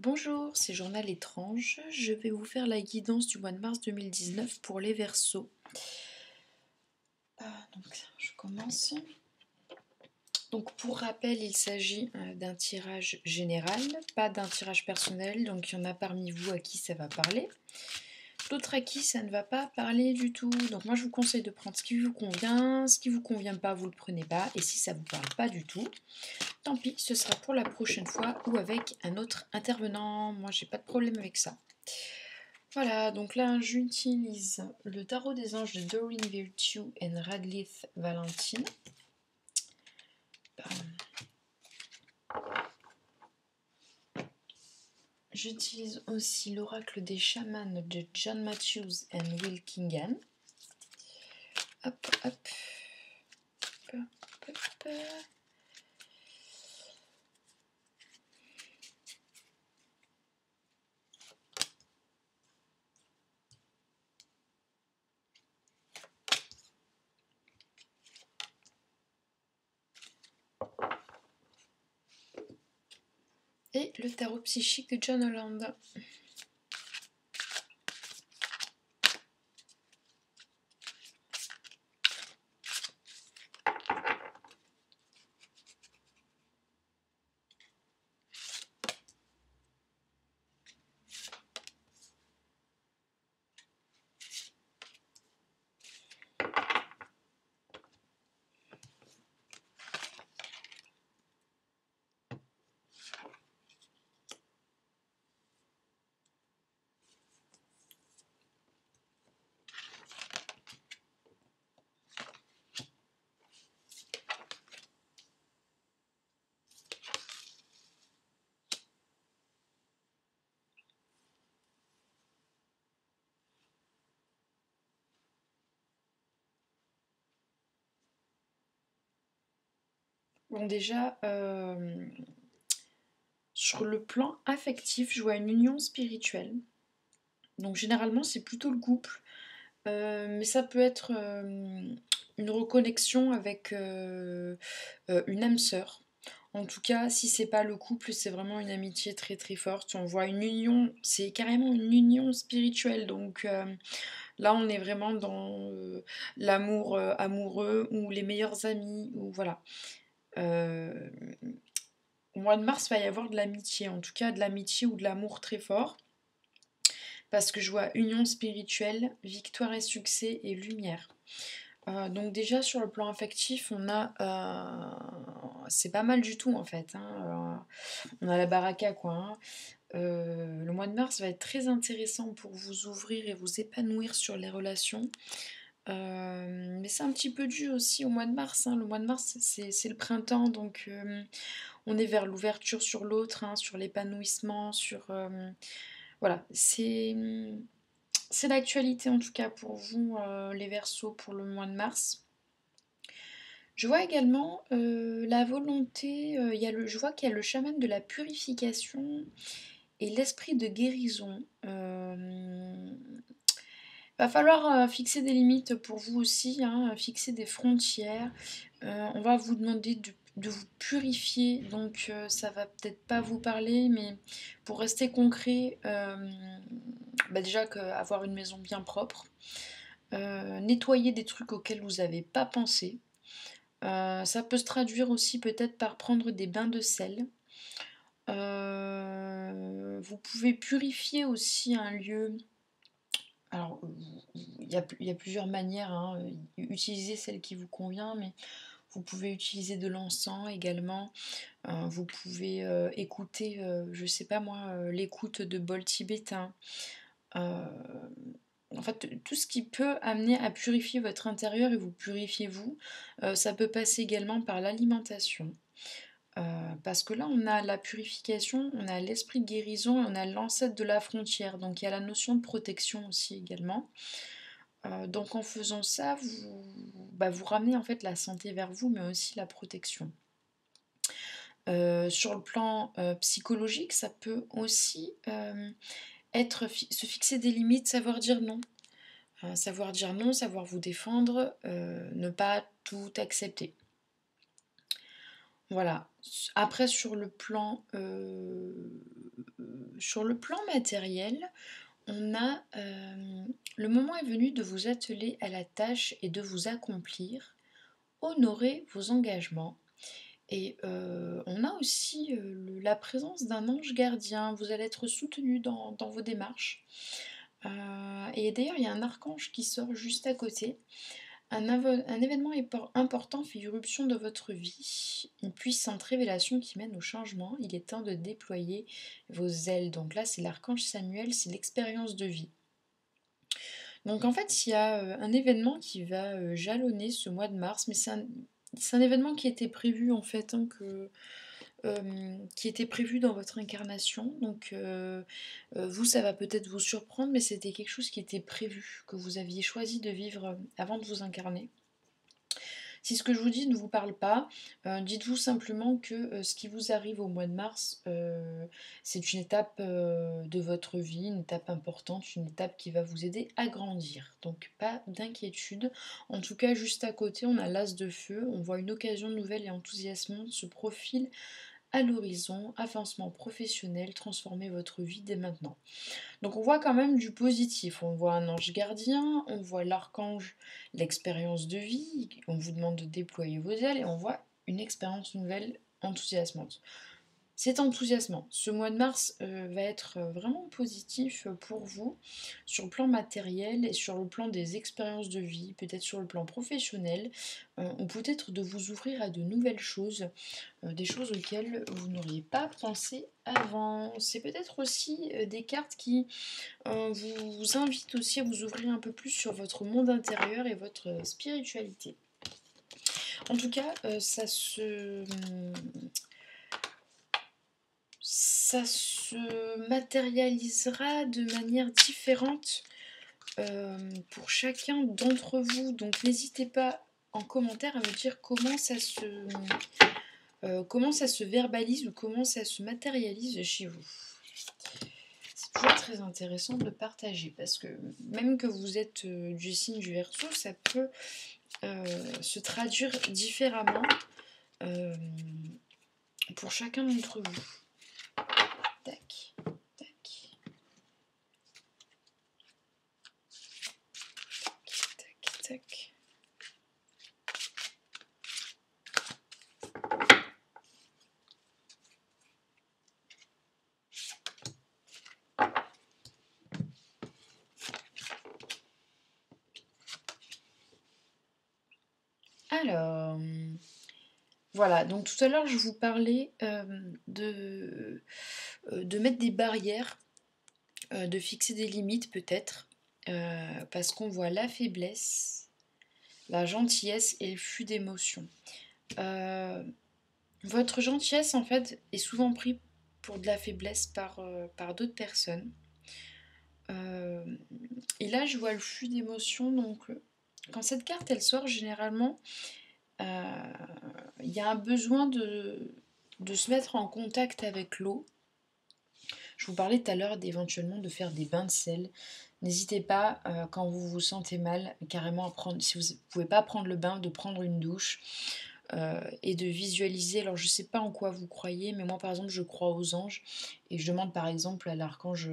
Bonjour, c'est Journal étrange. Je vais vous faire la guidance du mois de mars 2019 pour les Verseaux. Donc, je commence. Donc, pour rappel, il s'agit d'un tirage général, pas d'un tirage personnel. Donc, il y en a parmi vous à qui ça va parler. D'autres à qui ça ne va pas parler du tout. Donc, moi, je vous conseille de prendre ce qui vous convient. Ce qui vous convient pas, vous le prenez pas. Et si ça vous parle pas du tout, tant pis, ce sera pour la prochaine fois ou avec un autre intervenant. Moi, j'ai pas de problème avec ça. Voilà, donc là j'utilise le tarot des anges de Doreen Virtue et Radlith Valentine. J'utilise aussi l'oracle des chamans de John Matthews et Will Kingan. Hop, hop. Hop, hop, hop. Et le tarot psychique de John Holland. Bon déjà, sur le plan affectif, je vois une union spirituelle. Donc généralement c'est plutôt le couple. Mais ça peut être une reconnexion avec une âme sœur. En tout cas, si c'est pas le couple, c'est vraiment une amitié très très forte. On voit une union, c'est carrément une union spirituelle. Donc là, on est vraiment dans l'amour amoureux ou les meilleurs amis ou voilà. Euh, Au mois de mars, il va y avoir de l'amitié, en tout cas de l'amitié ou de l'amour très fort. Parce que je vois union spirituelle, victoire et succès et lumière. Donc déjà sur le plan affectif, on a, c'est pas mal du tout en fait, hein. On a la baraka quoi, hein. Le mois de mars va être très intéressant pour vous ouvrir et vous épanouir sur les relations. Mais c'est un petit peu dû aussi au mois de mars, hein. Le mois de mars c'est le printemps, donc on est vers l'ouverture sur l'autre, hein, sur l'épanouissement, sur voilà, c'est l'actualité en tout cas pour vous, les Verseaux, pour le mois de mars. Je vois également la volonté, je vois qu'il y a le chaman de la purification et l'esprit de guérison. Va falloir fixer des limites pour vous aussi, hein, fixer des frontières. On va vous demander de vous purifier, donc ça va peut-être pas vous parler, mais pour rester concret, déjà avoir une maison bien propre, nettoyer des trucs auxquels vous n'avez pas pensé. Ça peut se traduire aussi peut-être par prendre des bains de sel. Vous pouvez purifier aussi un lieu. Alors, il y a plusieurs manières, hein. Utilisez celle qui vous convient, mais vous pouvez utiliser de l'encens également. Vous pouvez écouter, je sais pas moi, l'écoute de bols tibétains. Euh, En fait, tout ce qui peut amener à purifier votre intérieur et vous purifiez vous, ça peut passer également par l'alimentation. Parce que là, on a la purification, on a l'esprit de guérison et on a l'ancêtre de la frontière. Donc il y a la notion de protection aussi également. Donc en faisant ça, vous ramenez en fait la santé vers vous, mais aussi la protection. Sur le plan psychologique, ça peut aussi être se fixer des limites, savoir dire non. Savoir dire non, savoir vous défendre, ne pas tout accepter. Voilà. Après, sur le plan sur le plan matériel, on a le moment est venu de vous atteler à la tâche et de vous accomplir, honorer vos engagements. Et on a aussi la présence d'un ange gardien. Vous allez être soutenu dans vos démarches. Et d'ailleurs, il y a un archange qui sort juste à côté. Un événement important fait irruption dans votre vie. Une puissante révélation qui mène au changement. Il est temps de déployer vos ailes. Donc là, c'est l'archange Samuel, c'est l'expérience de vie. Donc en fait, il y a un événement qui va jalonner ce mois de mars, mais c'est un événement qui était prévu en fait, hein, qui était prévu dans votre incarnation. Donc vous, ça va peut-être vous surprendre, mais c'était quelque chose qui était prévu, que vous aviez choisi de vivre avant de vous incarner. Si ce que je vous dis ne vous parle pas, dites-vous simplement que ce qui vous arrive au mois de mars, c'est une étape de votre vie, une étape importante, une étape qui va vous aider à grandir. Donc pas d'inquiétude. En tout cas, juste à côté, on a l'as de feu. On voit une occasion nouvelle et enthousiasmante se profile à l'horizon, avancement professionnel, transformez votre vie dès maintenant. Donc on voit quand même du positif, on voit un ange gardien, on voit l'archange, l'expérience de vie, on vous demande de déployer vos ailes et on voit une expérience nouvelle enthousiasmante. C'est enthousiasmant. Ce mois de mars va être vraiment positif pour vous sur le plan matériel et sur le plan des expériences de vie, peut-être sur le plan professionnel, ou peut-être de vous ouvrir à de nouvelles choses, des choses auxquelles vous n'auriez pas pensé avant. C'est peut-être aussi des cartes qui vous invitent aussi à vous ouvrir un peu plus sur votre monde intérieur et votre spiritualité. En tout cas, ça se matérialisera de manière différente pour chacun d'entre vous. Donc n'hésitez pas en commentaire à me dire comment ça se verbalise ou comment ça se matérialise chez vous. C'est toujours très intéressant de partager parce que même que vous êtes du signe du Verseau, ça peut se traduire différemment pour chacun d'entre vous. Tac, tac, tac, tac. Alors, voilà, donc tout à l'heure je vous parlais de mettre des barrières, de fixer des limites peut-être, parce qu'on voit la faiblesse, la gentillesse et le flux d'émotions. Votre gentillesse en fait est souvent prise pour de la faiblesse par d'autres personnes. Et là je vois le flux d'émotions, donc quand cette carte elle sort généralement, il y a un besoin de se mettre en contact avec l'eau. Je vous parlais tout à l'heure d'éventuellement de faire des bains de sel. N'hésitez pas, quand vous vous sentez mal, carrément à prendre, si vous ne pouvez pas prendre le bain, de prendre une douche et de visualiser. Alors je ne sais pas en quoi vous croyez, mais moi par exemple je crois aux anges et je demande par exemple à l'archange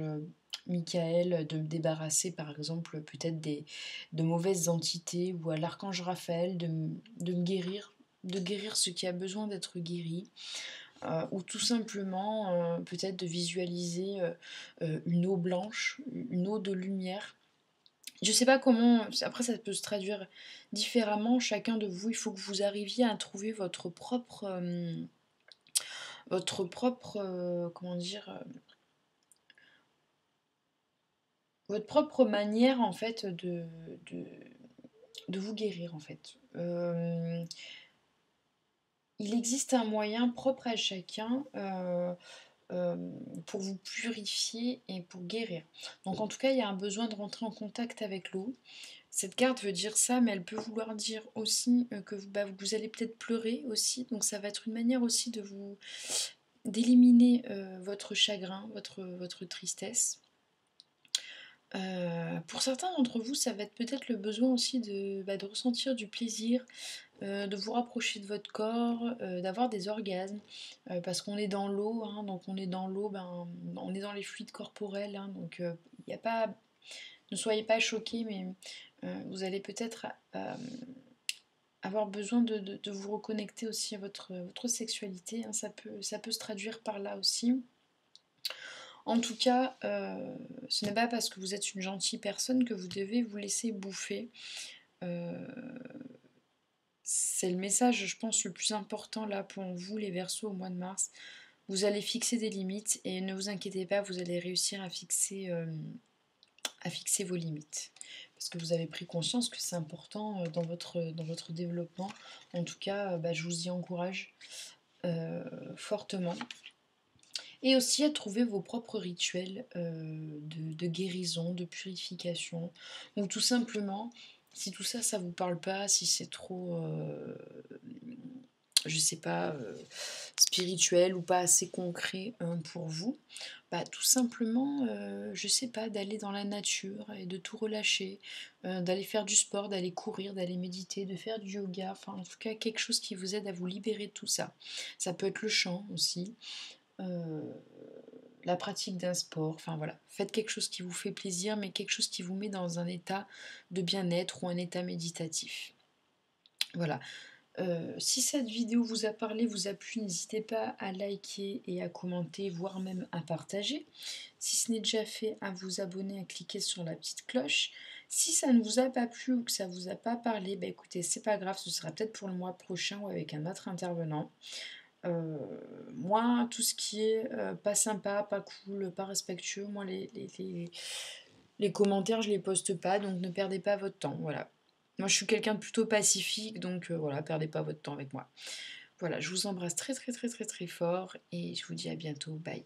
Michael de me débarrasser par exemple peut-être de mauvaises entités, ou à l'archange Raphaël de me guérir, de guérir ce qui a besoin d'être guéri. Ou tout simplement peut-être de visualiser une eau blanche, une eau de lumière. Je sais pas comment, après ça peut se traduire différemment, chacun de vous, il faut que vous arriviez à trouver comment dire, votre propre manière en fait de vous guérir en fait. Il existe un moyen propre à chacun pour vous purifier et pour guérir. Donc en tout cas, il y a un besoin de rentrer en contact avec l'eau. Cette carte veut dire ça, mais elle peut vouloir dire aussi que vous allez peut-être pleurer aussi. Donc ça va être une manière aussi d'éliminer votre chagrin, votre tristesse. Pour certains d'entre vous, ça va être peut-être le besoin aussi de ressentir du plaisir, de vous rapprocher de votre corps, d'avoir des orgasmes, parce qu'on est dans l'eau, hein, donc on est dans l'eau, ben, on est dans les fluides corporels, hein, donc il y a pas ne soyez pas choqués, mais vous allez peut-être, avoir besoin de vous reconnecter aussi à votre sexualité, hein, ça peut se traduire par là aussi. En tout cas, ce n'est pas parce que vous êtes une gentille personne que vous devez vous laisser bouffer. Heu, c'est le message, je pense, le plus important là pour vous les Verseaux au mois de mars. Vous allez fixer des limites et ne vous inquiétez pas, vous allez réussir à fixer vos limites. Parce que vous avez pris conscience que c'est important, dans votre développement. En tout cas, bah, je vous y encourage, fortement. Et aussi à trouver vos propres rituels de guérison, de purification, ou tout simplement, si tout ça, ça vous parle pas, si c'est trop, je sais pas, spirituel ou pas assez concret pour vous, bah, tout simplement, je sais pas, d'aller dans la nature et de tout relâcher, d'aller faire du sport, d'aller courir, d'aller méditer, de faire du yoga, enfin en tout cas quelque chose qui vous aide à vous libérer de tout ça. Ça peut être le chant aussi, euh, la pratique d'un sport, enfin voilà, faites quelque chose qui vous fait plaisir, mais quelque chose qui vous met dans un état de bien-être ou un état méditatif. Voilà. Si cette vidéo vous a parlé, vous a plu, n'hésitez pas à liker et à commenter, voire même à partager. Si ce n'est déjà fait, à vous abonner, à cliquer sur la petite cloche. Si ça ne vous a pas plu ou que ça ne vous a pas parlé, bah écoutez, c'est pas grave, ce sera peut-être pour le mois prochain ou avec un autre intervenant. Heu, Moi, tout ce qui est, pas sympa, pas cool, pas respectueux, moi les commentaires, je les poste pas, donc ne perdez pas votre temps, voilà. Moi, je suis quelqu'un de plutôt pacifique, donc voilà, perdez pas votre temps avec moi. Voilà, je vous embrasse très, très, très, très, très fort et je vous dis à bientôt. Bye.